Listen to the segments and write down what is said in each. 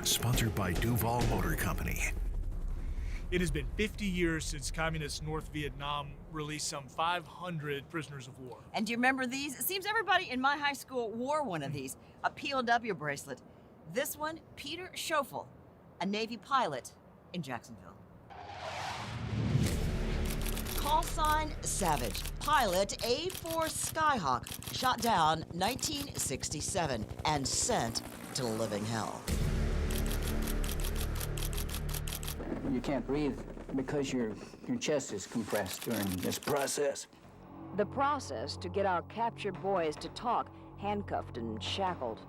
sponsored by Duval Motor Company. It has been 50 years since communist North Vietnam released some 500 prisoners of war. And do you remember these? It seems everybody in my high school wore one of these, a POW bracelet. This one, Peter Schoeffel, a Navy pilot in Jacksonville. Call sign Savage, pilot A4 Skyhawk, shot down 1967 and sent to living hell. You can't breathe because your chest is compressed during this process. The process to get our captured boys to talk, handcuffed and shackled.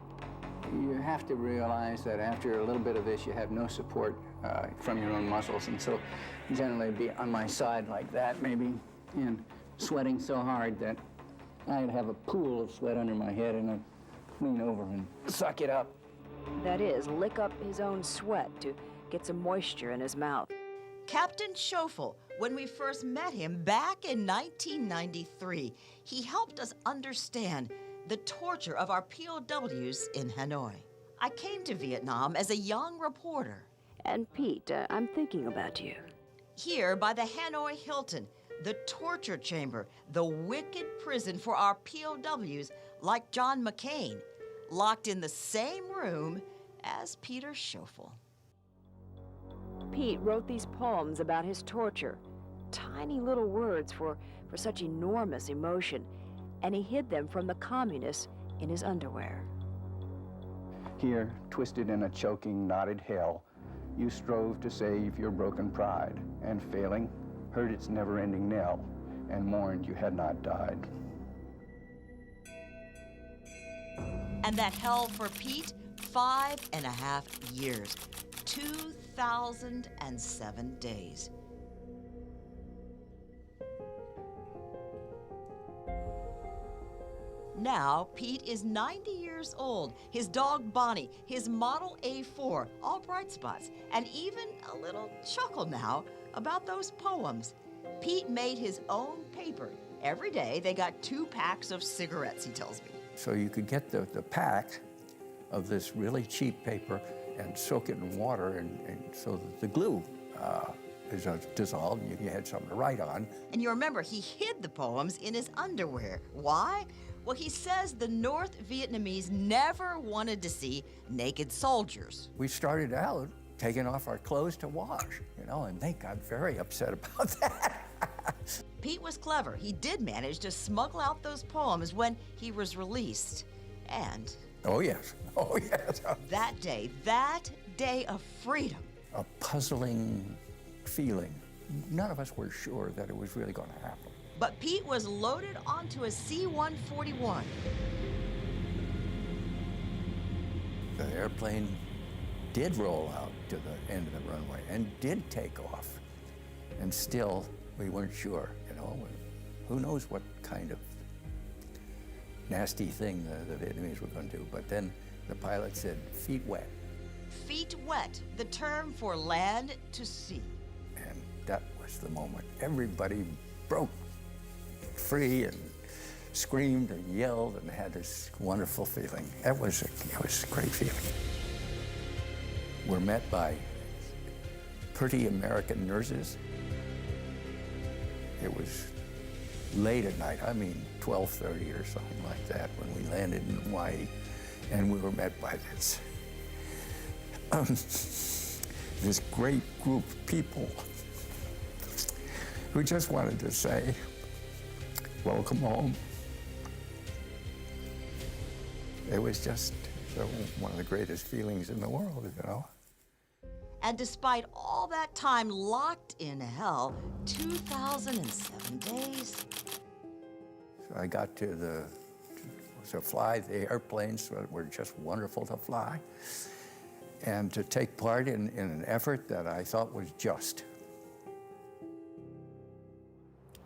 You have to realize that after a little bit of this, you have no support from your own muscles. And so generally be on my side like that, maybe, and sweating so hard that I'd have a pool of sweat under my head and I'd lean over and suck it up. That is, lick up his own sweat to get some moisture in his mouth. Captain Schoeffel, when we first met him back in 1993, he helped us understand the torture of our POWs in Hanoi. I came to Vietnam as a young reporter. And Pete, I'm thinking about you. Here by the Hanoi Hilton, the torture chamber, the wicked prison for our POWs like John McCain, locked in the same room as Peter Schoeffel. Pete wrote these poems about his torture, tiny little words for such enormous emotion, and he hid them from the communists in his underwear. Here, twisted in a choking, knotted hell, you strove to save your broken pride, and failing, heard its never-ending knell, and mourned you had not died. And that hell for Pete, 5.5 years, 2,007 days. Now, Pete is 90 years old, his dog Bonnie, his Model A4, all bright spots, and even a little chuckle now about those poems. Pete made his own paper. Every day, they got 2 packs of cigarettes, he tells me. So you could get the pack of this really cheap paper and soak it in water, and so that the glue is dissolved, and you had something to write on. And you remember, he hid the poems in his underwear. Why? Well, he says the North Vietnamese never wanted to see naked soldiers. We started out taking off our clothes to wash, and they got very upset about that. Pete was clever. He did manage to smuggle out those poems when he was released. And... Oh, yes. Oh, yes. that day of freedom. A puzzling feeling. None of us were sure that it was really going to happen. But Pete was loaded onto a C-141. The airplane did roll out to the end of the runway and did take off. And still, we weren't sure, Who knows what kind of nasty thing the Vietnamese were going to do. But then the pilot said, feet wet. Feet wet, the term for land to sea. And that was the moment. Everybody broke free and screamed and yelled and had this wonderful feeling. It was a great feeling. We're met by pretty American nurses. It was late at night, 12:30 or something like that, when we landed in Hawaii, and we were met by this great group of people who just wanted to say, welcome home. It was just one of the greatest feelings in the world, And despite all that time locked in hell, 2,007 days. So I got to fly the airplanes that were just wonderful to fly, and to take part in an effort that I thought was just.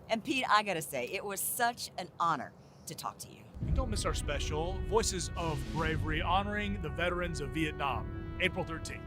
And Pete, I gotta say, it was such an honor to talk to you. And don't miss our special, Voices of Bravery, honoring the veterans of Vietnam, April 13th.